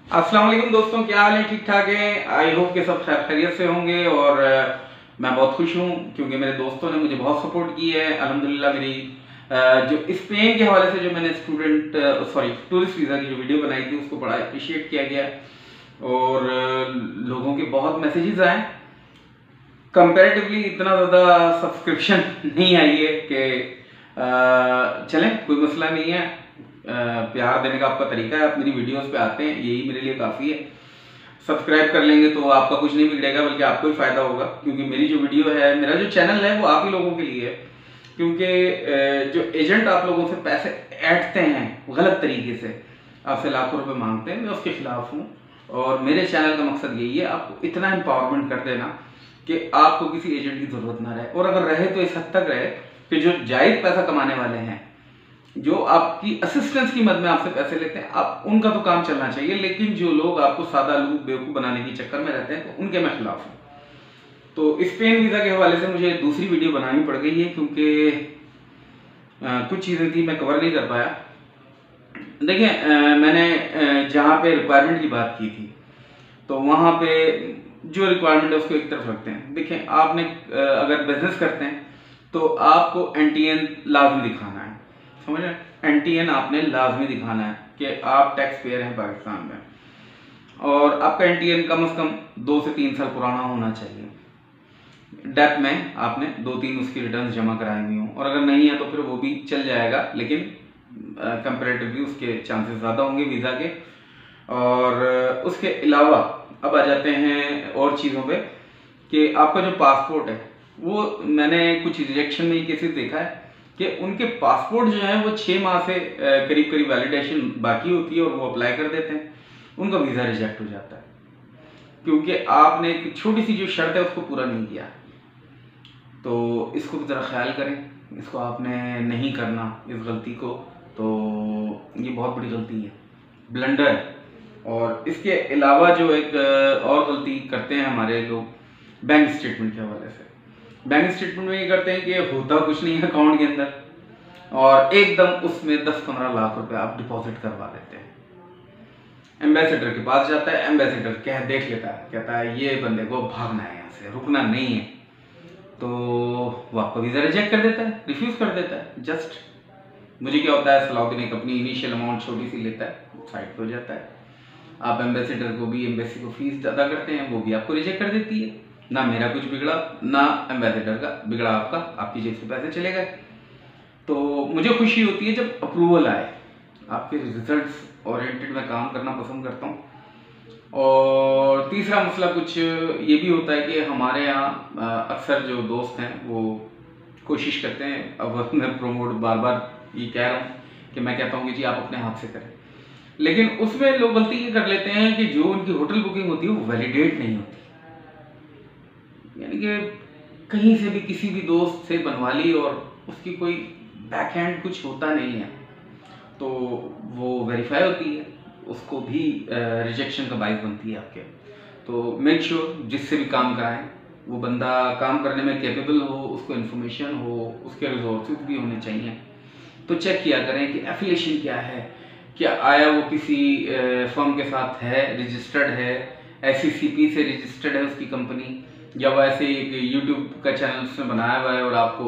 अस्सलाम वालेकुम दोस्तों, क्या हाल है? ठीक ठाक है। आई होप कि सब खैर खैरियत से होंगे। और मैं बहुत खुश हूँ क्योंकि मेरे दोस्तों ने मुझे बहुत सपोर्ट की है अल्हम्दुलिल्लाह। मेरी जो स्पेन के हवाले से जो मैंने टूरिस्ट वीज़ा की जो वीडियो बनाई थी उसको बड़ा अप्रिशिएट किया गया और लोगों के बहुत मैसेजेस आए। कंपैरेटिवली इतना ज़्यादा सब्सक्रिप्शन नहीं आई है कि चलें, कोई मसला नहीं है। प्यार देने का आपका तरीका है, आप मेरी वीडियोस पे आते हैं, यही मेरे लिए काफ़ी है। सब्सक्राइब कर लेंगे तो आपका कुछ नहीं बिगड़ेगा, बल्कि आपको ही फ़ायदा होगा, क्योंकि मेरी जो वीडियो है, मेरा जो चैनल है वो आप ही लोगों के लिए है। क्योंकि जो एजेंट आप लोगों से पैसे ऐंठते हैं गलत तरीके से, आपसे लाखों रुपए मांगते हैं, मैं उसके खिलाफ हूँ। और मेरे चैनल का मकसद यही है, आपको इतना एम्पावरमेंट कर देना कि आपको किसी एजेंट की ज़रूरत ना रहे, और अगर रहे तो इस हद तक रहे कि जो जायज़ पैसा कमाने वाले हैं, जो आपकी असिस्टेंस की मद में आपसे पैसे लेते हैं, आप उनका तो काम चलना चाहिए। लेकिन जो लोग आपको सादा लूप बेवकूफ़ बनाने के चक्कर में रहते हैं, तो उनके मैं खिलाफ हूँ। तो स्पेन वीज़ा के हवाले से मुझे दूसरी वीडियो बनानी पड़ गई है, क्योंकि कुछ चीज़ें थी मैं कवर नहीं कर पाया। देखिए, मैंने जहाँ पे रिक्वायरमेंट की बात की थी, तो वहाँ पे जो रिक्वायरमेंट है उसको एक तरफ रखते हैं। देखें, आपने अगर बिजनेस करते हैं तो आपको एनटीएन लाजमी दिखाना है, समझ रहे हैं? एनटीएन आपने लाजमी दिखाना है कि आप टैक्स पेयर हैं पाकिस्तान में, और आपका एनटीएन कम से कम 2 से 3 साल पुराना होना चाहिए। डेप में आपने 2-3 उसकी रिटर्न्स जमा कराई हुई हों, और अगर नहीं है तो फिर वो भी चल जाएगा, लेकिन कंपेरेटिवली उसके चांसेस ज़्यादा होंगे वीज़ा के। और उसके अलावा अब आ जाते हैं और चीज़ों पे कि आपका जो पासपोर्ट है, वो मैंने कुछ रिजेक्शन में केसेस देखा है कि उनके पासपोर्ट जो है वो 6 माह से करीब करीब वैलिडेशन बाकी होती है, और वो अप्लाई कर देते हैं, उनका वीज़ा रिजेक्ट हो जाता है, क्योंकि आपने एक छोटी सी जो शर्त है उसको पूरा नहीं किया। तो इसको भी ज़रा ख्याल करें, इसको आपने नहीं करना, इस गलती को। तो ये बहुत बड़ी गलती है, ब्लंडर है। और इसके अलावा जो एक और गलती करते हैं हमारे लोग बैंक स्टेटमेंट के हवाले से। बैंक स्टेटमेंट में ये करते हैं कि होता कुछ नहीं है अकाउंट के अंदर, और एकदम उसमें 10-15 लाख रुपए आप डिपॉजिट करवा देते हैं। एम्बेसडर के पास जाता है, एम्बेसडर देख लेता है, कहता है ये बंदे को भागना है, यहाँ से रुकना नहीं है, तो वो आपका वीज़ा रिजेक्ट कर देता है, रिफ्यूज़ कर देता है। जस्ट मुझे क्या होता है, सलाउद्दीन एक अपनी इनिशियल अमाउंट छोटी सी लेता है, साइड पे हो जाता है। आप एम्बेसडर को भी, एम्बेसी को फीस ज़्यादा करते हैं, वो भी आपको रिजेक्ट कर देती है। ना मेरा कुछ बिगड़ा, ना एम्बेसडर का बिगड़ा, आपका आपकी जेब से पैसे चले गए। तो मुझे खुशी होती है जब अप्रूवल आए। आपके रिजल्ट्स ओरिएंटेड मैं काम करना पसंद करता हूँ। और तीसरा मसला कुछ ये भी होता है कि हमारे यहाँ अक्सर जो दोस्त हैं वो कोशिश करते हैं, अब मैं प्रमोट बार बार ये कह रहा हूँ कि मैं कहता हूँ कि जी आप अपने हाथ से करें, लेकिन उसमें लोग गलती ये कर लेते हैं कि जो उनकी होटल बुकिंग होती है वो वैलिडेट नहीं होती। यानी कि कहीं से भी किसी भी दोस्त से बनवा ली और उसकी कोई बैक हैंड कुछ होता नहीं है, तो वो वेरीफाई होती है, उसको भी रिजेक्शन का बाइस बनती है आपके। तो मेक श्योर जिससे भी काम कराएं वो बंदा काम करने में कैपेबल हो, उसको इन्फॉर्मेशन हो, उसके रिसोर्सेज भी होने चाहिए। तो चेक किया करें कि एफिलिएशन क्या है, क्या आया वो किसी फर्म के साथ है, रजिस्टर्ड है, SCCP से रजिस्टर्ड है उसकी कंपनी, या वो ऐसे एक यूट्यूब का चैनल उसने बनाया हुआ है और आपको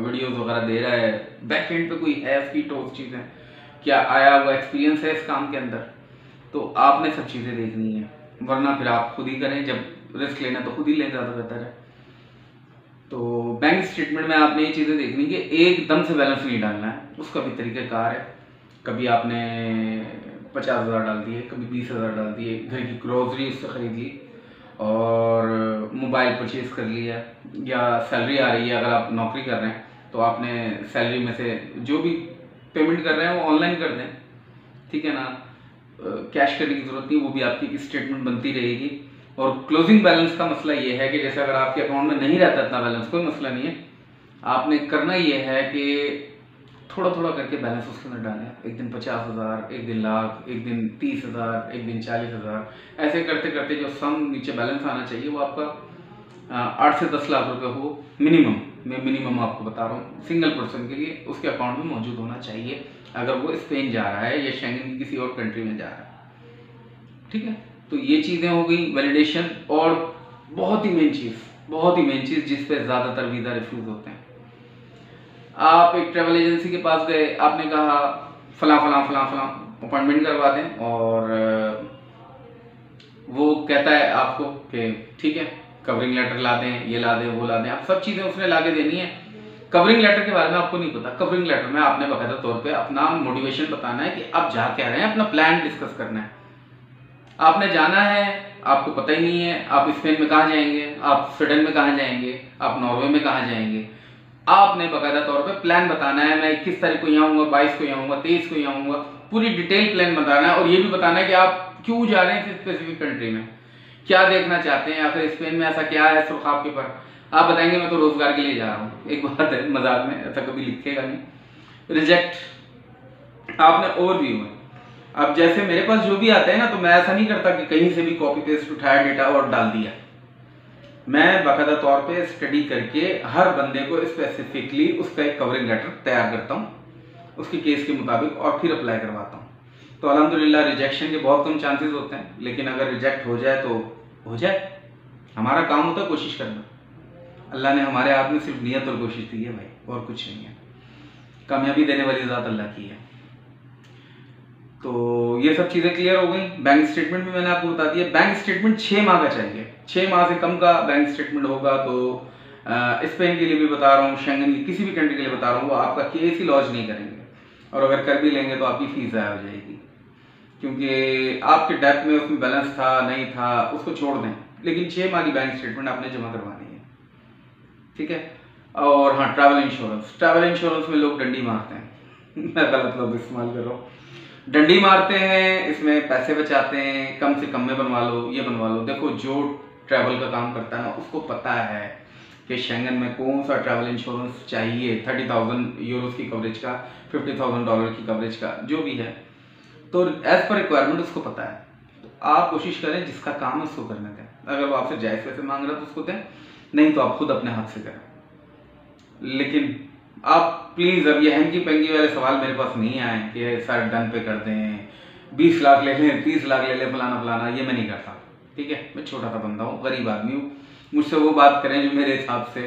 वीडियोस वगैरह दे रहा है, बैक एंड पे कोई है उसकी ठोस चीज़ें, क्या आया वो एक्सपीरियंस है इस काम के अंदर। तो आपने सब चीज़ें देखनी है, वरना फिर आप खुद ही करें। जब रिस्क लेना तो खुद ही लें, ज़्यादा बेहतर है। तो बैंक स्टेटमेंट में आपने ये चीज़ें देखनी कि एकदम से बैलेंस नहीं डालना है, उसका भी तरीक़ाकार है। कभी आपने 50,000 डाल दिए, कभी 20,000 डाल दिए, घर की ग्रोसरी उससे ख़रीद ली, और मोबाइल परचेज़ कर लिया, या सैलरी आ रही है, अगर आप नौकरी कर रहे हैं तो आपने सैलरी में से जो भी पेमेंट कर रहे हैं वो ऑनलाइन कर दें, ठीक है ना। कैश करने की ज़रूरत नहीं, वो भी आपकी स्टेटमेंट बनती रहेगी। और क्लोजिंग बैलेंस का मसला ये है कि जैसे अगर आपके अकाउंट में नहीं रहता इतना बैलेंस, कोई मसला नहीं है, आपने करना ये है कि थोड़ा थोड़ा करके बैलेंस उसके अंदर डालें। एक दिन 50,000, एक दिन लाख, एक दिन 30,000, एक दिन 40,000, ऐसे करते करते जो सम नीचे बैलेंस आना चाहिए वो आपका 8 से 10 लाख रुपए हो मिनिमम। मैं मिनिमम आपको बता रहा हूँ, सिंगल पर्सन के लिए उसके अकाउंट में मौजूद होना चाहिए, अगर वो स्पेन जा रहा है या शेंगन की किसी और कंट्री में जा रहा है। ठीक है। तो ये चीज़ें हो गई वैलिडेशन। और बहुत ही मेन चीज़ जिस पे ज़्यादातर वीज़ा रिफ्यूज़ होते हैं, आप एक ट्रैवल एजेंसी के पास गए, आपने कहा फलां अपॉइंटमेंट करवा दें, और वो कहता है आपको कि ठीक है कवरिंग लेटर ला दें, ये ला दें, वो ला दें, आप सब चीज़ें उसने ला के देनी है। कवरिंग लेटर के बारे में आपको नहीं पता। कवरिंग लेटर में आपने बाकायदा तौर पे अपना मोटिवेशन बताना है कि आप जा क्या रहे हैं, अपना प्लान डिस्कस करना है। आपने जाना है, आपको पता ही नहीं है आप स्पेन में कहाँ जाएंगे, आप स्वीडन में कहाँ जाएंगे, आप नॉर्वे में कहाँ जाएंगे। आपने बाकायदा तौर पे प्लान बताना है, मैं 21 तारीख को यहाँ आऊँगा, 22 को यहाँ आऊँगा, 23 को यहाँ आऊँगा, पूरी डिटेल प्लान बताना है। और ये भी बताना है कि आप क्यों जा रहे हैं स्पेसिफिक कंट्री में, क्या देखना चाहते हैं, आखिर स्पेन में ऐसा क्या है सुर्ख आपके पर। आप बताएंगे मैं तो रोजगार के लिए जा रहा हूँ, एक बात है मजाक में, ऐसा कभी लिखेगा नहीं। रिजेक्ट आपने ओवरव्यू में, अब जैसे मेरे पास जो भी आता है ना, तो मैं ऐसा नहीं करता कि कहीं से भी कॉपी पेस्ट उठाया डेटा और डाल दिया। मैं बाकायदा तौर पे स्टडी करके हर बंदे को स्पेसिफिकली उसका एक कवरिंग लेटर तैयार करता हूँ उसके केस के मुताबिक, और फिर अप्लाई करवाता हूँ। तो अल्हम्दुलिल्लाह रिजेक्शन के बहुत कम चांसेस होते हैं, लेकिन अगर रिजेक्ट हो जाए तो हो जाए, हमारा काम होता है कोशिश करना। अल्लाह ने हमारे हाथ में सिर्फ नियत और कोशिश दी है भाई, और कुछ नहीं है। कामयाबी देने वाली ज़ात अल्लाह की है। तो ये सब चीज़ें क्लियर हो गई। बैंक स्टेटमेंट भी मैंने आपको बता दिया। बैंक स्टेटमेंट 6 माह का चाहिए, 6 माह से कम का बैंक स्टेटमेंट होगा तो स्पेन के लिए भी बता रहा हूँ, शेंगन की किसी भी कंट्री के लिए बता रहा हूँ, वो आपका केस ही लॉन्च नहीं करेंगे, और अगर कर भी लेंगे तो आपकी फीस ज़ाया हो जाएगी, क्योंकि आपके डेट में उसमें बैलेंस था नहीं था उसको छोड़ दें, लेकिन 6 माह की बैंक स्टेटमेंट आपने जमा करवानी है, ठीक है। और हाँ, ट्रैवल इंश्योरेंस में लोग डंडी मारते हैं मैं गलत लोग इस्तेमाल कर रहा हूँ, डंडी मारते हैं, इसमें पैसे बचाते हैं, कम से कम में बनवा लो, ये बनवा लो। देखो जो ट्रैवल का काम करता है ना, उसको पता है कि शेंगन में कौन सा ट्रैवल इंश्योरेंस चाहिए, 30,000 यूरोस की कवरेज का, $50,000 की कवरेज का, जो भी है, तो एज पर रिक्वायरमेंट उसको पता है। तो आप कोशिश करें जिसका काम है उसको करने दें, अगर वो आपसे जायज़ पैसे मांग रहा है तो उसको दें, नहीं तो आप खुद अपने हाथ से करें। लेकिन आप प्लीज़ अब ये हैंकी पेंगी वाले सवाल मेरे पास नहीं आए कि सर डन पे कर दें, 20 लाख ले लें, 30 लाख ले लें, फलाना, ये मैं नहीं करता, ठीक है। मैं छोटा सा बंदा हूँ, गरीब आदमी हूँ, मुझसे वो बात करें जो मेरे हिसाब से,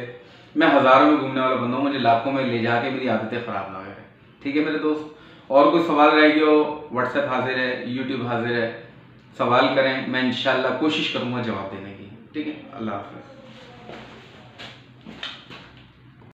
मैं हज़ारों में घूमने वाला बंदा हूँ, मुझे लाखों में ले जाके मेरी आदतें ख़राब ना करें, ठीक है मेरे दोस्त। और कोई सवाल रह गया हो, व्हाट्सएप हाजिर है, यूट्यूब हाजिर है, सवाल करें, मैं इंशाल्लाह कोशिश करूँगा जवाब देने की, ठीक है। अल्लाह हाफ़िज़।